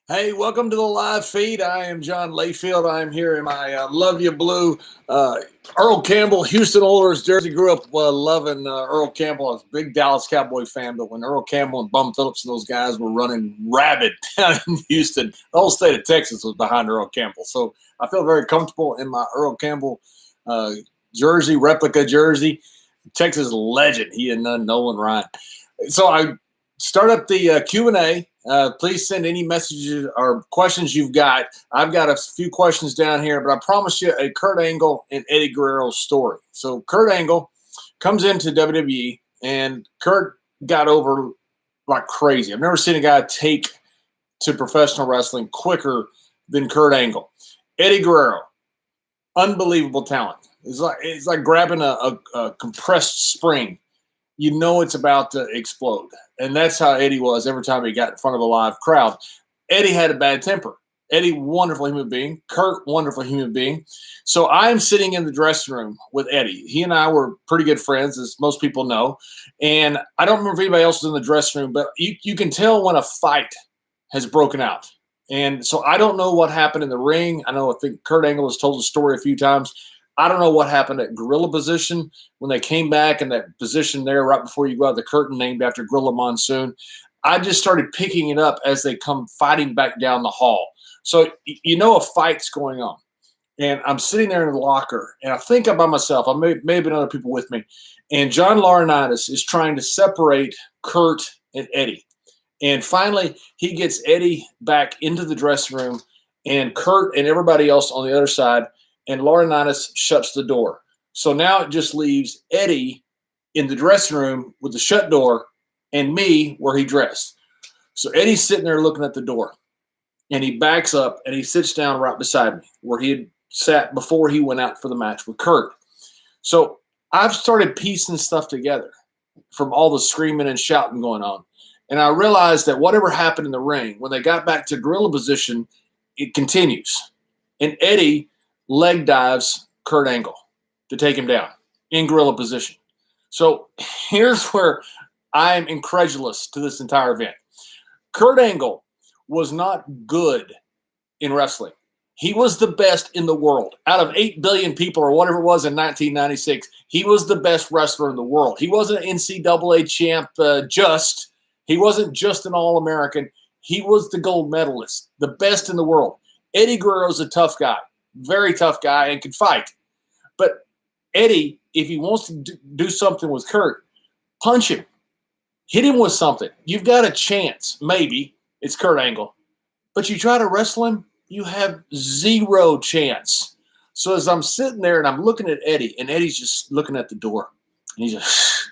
Hey, welcome to the live feed. I am John Layfield. I'm here in my Love You Blue Earl Campbell Houston Oilers jersey. Grew up loving Earl Campbell. I was a big Dallas Cowboy fan, but when Earl Campbell and Bum Phillips and those guys were running rabid down in Houston, the whole state of Texas was behind Earl Campbell. So I feel very comfortable in my Earl Campbell jersey, replica jersey. Texas legend, he and Nolan Ryan. So I start up the Q&A. Please send any messages or questions you've got. I've got a few questions down here, but I promise you a Kurt Angle and Eddie Guerrero story. So Kurt Angle comes into WWE, and Kurt got over like crazy. I've never seen a guy take to professional wrestling quicker than Kurt Angle. Eddie Guerrero, unbelievable talent. It's like grabbing a compressed spring. You know it's about to explode. And that's how Eddie was every time he got in front of a live crowd. Eddie had a bad temper. Eddie, wonderful human being. Kurt, wonderful human being. So I'm sitting in the dressing room with Eddie. He and I were pretty good friends, as most people know. And I don't remember if anybody else was in the dressing room, but you can tell when a fight has broken out. And so I don't know what happened in the ring. I think Kurt Angle has told the story a few times. I don't know what happened at gorilla position when they came back in that position there right before you go out the curtain named after Gorilla Monsoon. I just started picking it up as they come fighting back down the hall. So you know a fight's going on. And I'm sitting there in the locker, and I think I'm by myself. I may have been other people with me. And John Laurinaitis is trying to separate Kurt and Eddie. And finally, he gets Eddie back into the dressing room, and Kurt and everybody else on the other side, and Laurinaitis shuts the door. So now it just leaves Eddie in the dressing room with the shut door and me where he dressed. So Eddie's sitting there looking at the door, and he backs up and he sits down right beside me where he had sat before he went out for the match with Kurt. So I've started piecing stuff together from all the screaming and shouting going on. And I realized that whatever happened in the ring, when they got back to gorilla position, it continues. And Eddie leg dives Kurt Angle to take him down in gorilla position. So here's where I'm incredulous to this entire event. Kurt Angle was not good in wrestling. He was the best in the world. Out of 8 billion people or whatever it was in 1996, he was the best wrestler in the world. He wasn't an NCAA champ He wasn't just an All-American. He was the gold medalist, the best in the world. Eddie Guerrero's a tough guy. Very tough guy and can fight. But Eddie, if he wants to do something with Kurt, punch him. Hit him with something. You've got a chance, maybe. It's Kurt Angle. But you try to wrestle him, you have zero chance. So as I'm sitting there and I'm looking at Eddie, and Eddie's just looking at the door. And he's just,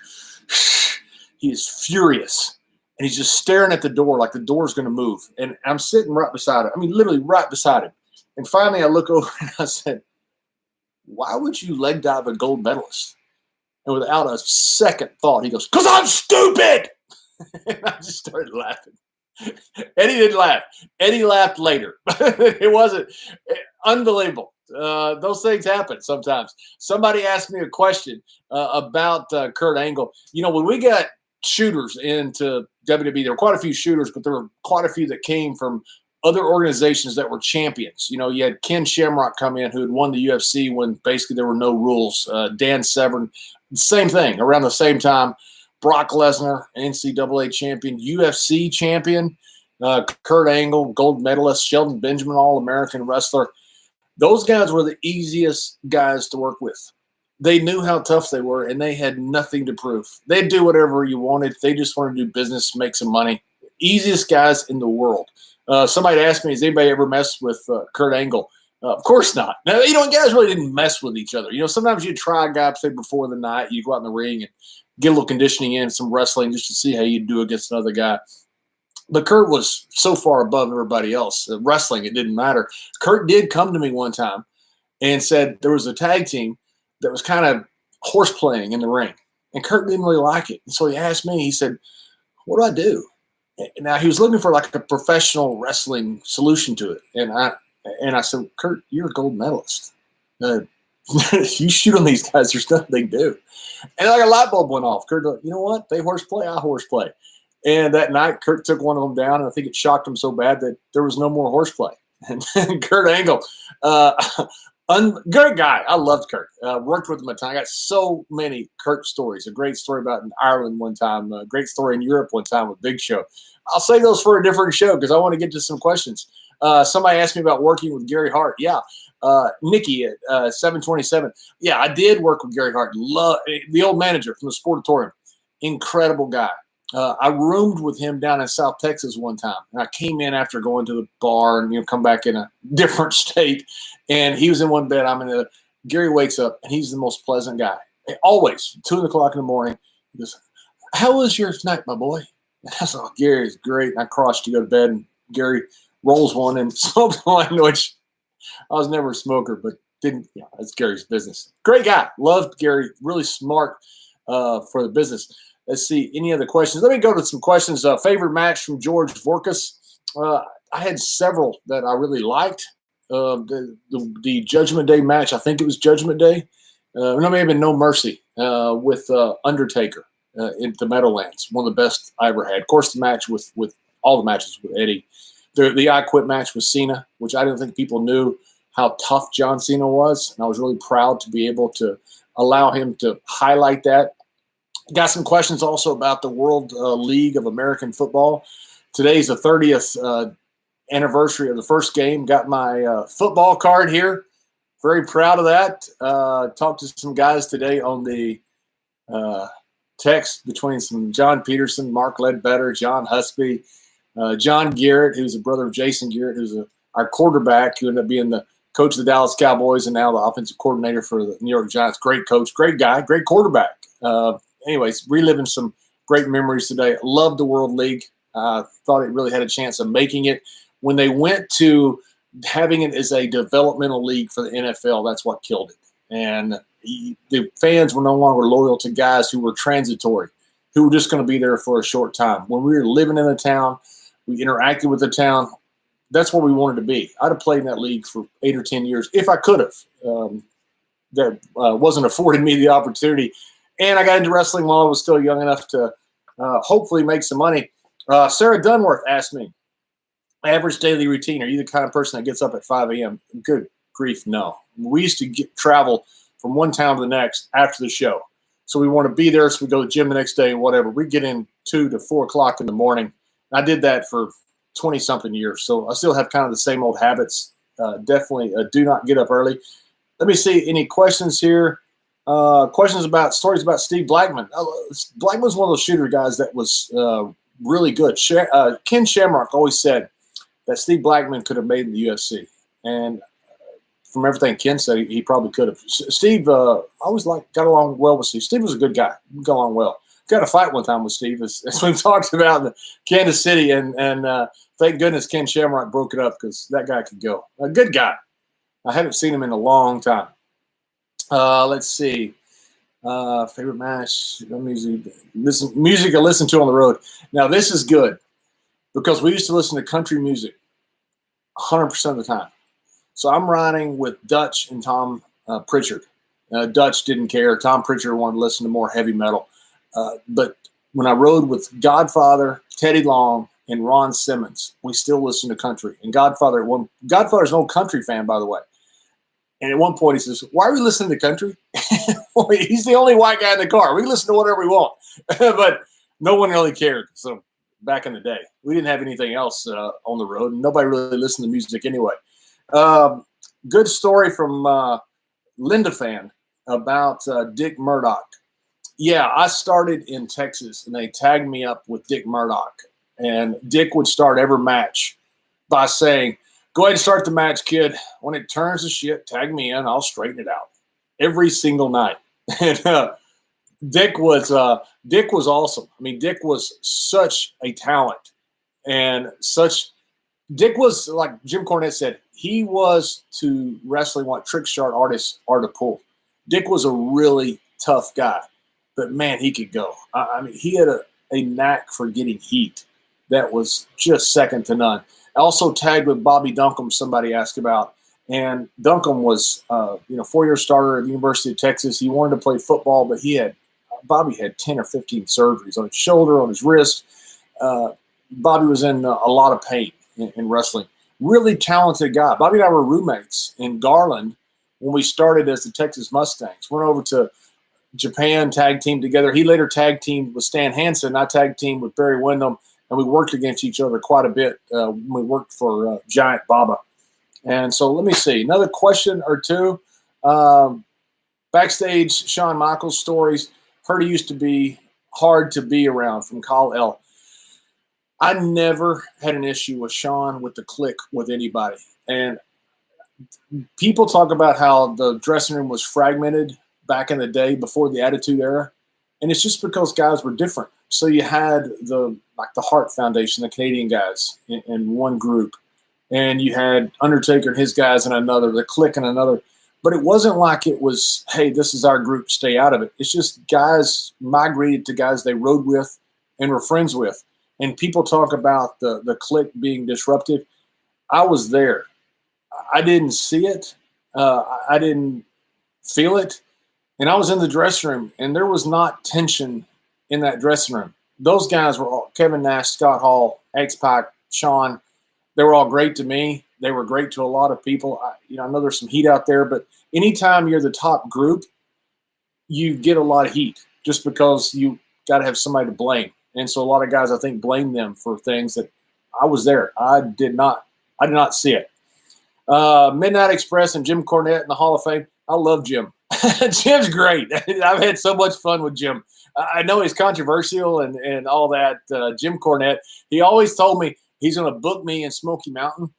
he is furious. And he's just staring at the door like the door's going to move. And I'm sitting right beside him. I mean, literally right beside him. And finally, I look over and I said, why would you leg dive a gold medalist? And without a second thought, he goes, because I'm stupid. And I just started laughing. Eddie didn't laugh. Eddie laughed later. It wasn't unbelievable. Those things happen sometimes. Somebody asked me a question about Kurt Angle. You know, when we got shooters into WWE, there were quite a few shooters, but there were quite a few that came from other organizations that were champions. You know, you had Ken Shamrock come in who had won the UFC when basically there were no rules. Dan Severn, same thing, around the same time. Brock Lesnar, NCAA champion, UFC champion, Kurt Angle, gold medalist, Shelton Benjamin, All-American wrestler. Those guys were the easiest guys to work with. They knew how tough they were, and they had nothing to prove. They'd do whatever you wanted. They just wanted to do business, make some money. Easiest guys in the world. Somebody asked me, has anybody ever messed with Kurt Angle? Of course not. Now, you know, guys really didn't mess with each other. You know, sometimes you try a guy, say, before the night, you go out in the ring and get a little conditioning in, some wrestling, just to see how you do against another guy. But Kurt was so far above everybody else. Wrestling, it didn't matter. Kurt did come to me one time and said there was a tag team that was kind of horseplaying in the ring. And Kurt didn't really like it. And so he asked me, he said, what do I do? Now, he was looking for like a professional wrestling solution to it. And I said, Kurt, you're a gold medalist. You shoot on these guys, there's nothing they do. And like a light bulb went off. Kurt, you know what? They horseplay, I horseplay. And that night, Kurt took one of them down, and I think it shocked him so bad that there was no more horseplay. And Kurt Angle, great guy. I loved Kurt. Worked with him a ton. I got so many Kurt stories. A great story about in Ireland one time. A great story in Europe one time with Big Show. I'll save those for a different show because I want to get to some questions. Somebody asked me about working with Gary Hart. Yeah. Nikki at 727. Yeah, I did work with Gary Hart. Love the old manager from the Sportatorium. Incredible guy. I roomed with him down in South Texas one time, and I came in after going to the bar and come back in a different state. And he was in one bed. I'm in a. Gary wakes up, and he's the most pleasant guy. Always 2 o'clock in the morning. He goes, "How was your night, my boy?" And I said, "Oh, Gary's great." And I crossed to go to bed, and Gary rolls one and smokes one, which I was never a smoker, but didn't. Yeah, that's Gary's business. Great guy. Loved Gary. Really smart for the business. Let's see. Any other questions? Let me go to some questions. Favorite match from George Vorkus. I had several that I really liked. The Judgment Day match. I think it was Judgment Day. No, may have been No Mercy with Undertaker in the Meadowlands. One of the best I ever had. Of course, the match with all the matches with Eddie. The I Quit match with Cena, which I didn't think people knew how tough John Cena was. And I was really proud to be able to allow him to highlight that. Got some questions also about the World League of American Football. Today's the 30th anniversary of the first game. Got my football card here. Very proud of that. Talked to some guys today on the text between some John Peterson, Mark Ledbetter, John Husby, John Garrett, who's a brother of Jason Garrett, who's our quarterback, who ended up being the coach of the Dallas Cowboys and now the offensive coordinator for the New York Giants. Great coach, great guy, great quarterback. Anyways, reliving some great memories today. Loved the World League. Thought it really had a chance of making it. When they went to having it as a developmental league for the NFL, that's what killed it. And the fans were no longer loyal to guys who were transitory, who were just going to be there for a short time. When we were living in the town, we interacted with the town. That's where we wanted to be. I'd have played in that league for 8 or 10 years if I could have. That wasn't afforded me the opportunity. And I got into wrestling while I was still young enough to hopefully make some money. Sarah Dunworth asked me, average daily routine, are you the kind of person that gets up at 5 a.m.? Good grief, no. We used to travel from one town to the next after the show. So we want to be there, so we go to the gym the next day, whatever. We get in 2 to 4 o'clock in the morning. I did that for 20-something years. So I still have kind of the same old habits. Definitely do not get up early. Let me see, any questions here? Questions about stories about Steve Blackman. Blackman's one of those shooter guys that was really good. Ken Shamrock always said that Steve Blackman could have made in the UFC. And from everything Ken said, he probably could have. Steve, I always got along well with Steve. Steve was a good guy. We got along well. Got a fight one time with Steve, as we've talked about in Kansas City. And thank goodness Ken Shamrock broke it up because that guy could go. A good guy. I haven't seen him in a long time. Let's see. Favorite match, music I listen to on the road. Now, this is good because we used to listen to country music 100% of the time. So I'm riding with Dutch and Tom Pritchard. Dutch didn't care. Tom Pritchard wanted to listen to more heavy metal. But when I rode with Godfather, Teddy Long, and Ron Simmons, we still listened to country. And Godfather's an old country fan, by the way. And at one point he says, "Why are we listening to country?" Well, he's the only white guy in the car. We can listen to whatever we want. But no one really cared. So back in the day, we didn't have anything else on the road. And nobody really listened to music anyway. Good story from Linda Fan about Dick Murdoch. Yeah, I started in Texas, and they tagged me up with Dick Murdoch. And Dick would start every match by saying, "Go ahead and start the match, kid. When it turns to shit, tag me in. I'll straighten it out." Every single night. And Dick was awesome. I mean, Dick was such a talent, and Dick was, like Jim Cornette said, he was to wrestling what trick shot artists are to pull. Dick was a really tough guy, but man, he could go. I mean, he had a knack for getting heat that was just second to none. Also tagged with Bobby Duncum, somebody asked about. And Duncum was, 4-year starter at the University of Texas. He wanted to play football, but Bobby had 10 or 15 surgeries on his shoulder, on his wrist. Bobby was in a lot of pain in wrestling. Really talented guy. Bobby and I were roommates in Garland when we started as the Texas Mustangs. Went over to Japan, tag team together. He later tag teamed with Stan Hansen. I tag teamed with Barry Windham, and we worked against each other quite a bit when we worked for Giant Baba. And so let me see. Another question or two. Backstage, Shawn Michaels stories. Heard he used to be hard to be around, from Kyle L. I never had an issue with Shawn with the click with anybody. And people talk about how the dressing room was fragmented back in the day before the Attitude Era. And it's just because guys were different. So you had the Hart Foundation, the Canadian guys in one group. And you had Undertaker and his guys in another, the Click in another. But it wasn't like it was, hey, this is our group, stay out of it. It's just guys migrated to guys they rode with and were friends with. And people talk about the Click being disruptive. I was there. I didn't see it. I didn't feel it. And I was in the dressing room, and there was not tension in that dressing room. Those guys were all, Kevin Nash, Scott Hall, X-Pac, Shawn. They were all great to me. They were great to a lot of people. I know there's some heat out there, but anytime you're the top group, you get a lot of heat just because you got to have somebody to blame. And so a lot of guys, I think, blame them for things that I was there. I did not see it. Midnight Express and Jim Cornette in the Hall of Fame. I love Jim. Jim's great. I've had so much fun with Jim. I know he's controversial and all that. Jim Cornette, he always told me he's going to book me in Smoky Mountain.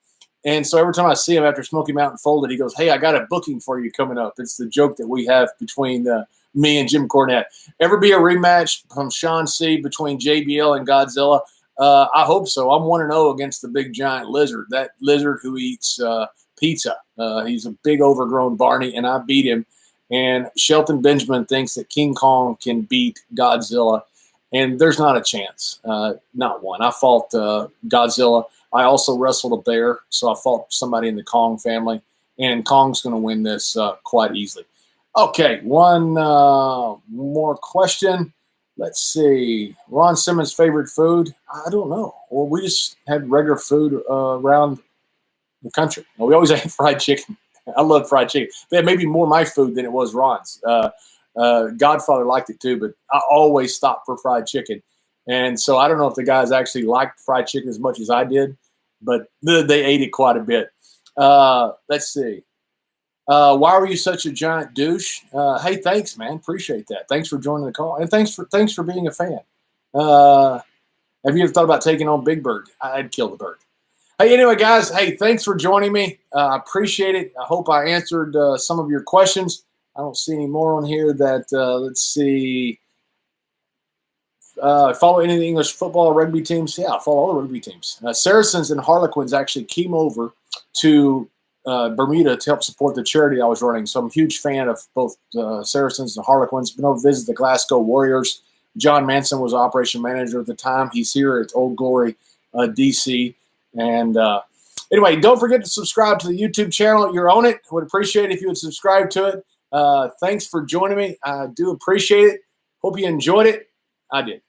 And so every time I see him after Smoky Mountain folded, he goes, hey, I got a booking for you coming up. It's the joke that we have between me and Jim Cornette. Ever be a rematch from Sean C. between JBL and Godzilla? I hope so. I'm 1-0 against the big giant lizard, that lizard who eats pizza. He's a big overgrown Barney, and I beat him. And Shelton Benjamin thinks that King Kong can beat Godzilla, and there's not a chance, not one. I fought Godzilla. I also wrestled a bear, so I fought somebody in the Kong family, and Kong's going to win this quite easily. Okay, one more question. Let's see. Ron Simmons' favorite food? I don't know. Well, we just had regular food around the country. We always ate fried chicken. I love fried chicken. That may be more my food than it was Ron's. Godfather liked it too, but I always stopped for fried chicken. And so I don't know if the guys actually liked fried chicken as much as I did, but they ate it quite a bit. Let's see. Why were you such a giant douche? Hey, thanks, man. Appreciate that. Thanks for joining the call, and thanks for being a fan. Have you ever thought about taking on Big Bird? I'd kill the bird. Hey, anyway, guys, hey, thanks for joining me. I appreciate it. I hope I answered some of your questions. I don't see any more on here that, let's see, follow any of the English football or rugby teams? Yeah, I follow all the rugby teams. Saracens and Harlequins actually came over to Bermuda to help support the charity I was running. So I'm a huge fan of both Saracens and Harlequins. Been over to visit the Glasgow Warriors. John Manson was operation manager at the time. He's here at Old Glory, DC. And anyway, don't forget to subscribe to the YouTube channel. You're on it. I would appreciate it if you would subscribe to it. Thanks for joining me. I do appreciate it. Hope you enjoyed it. I did.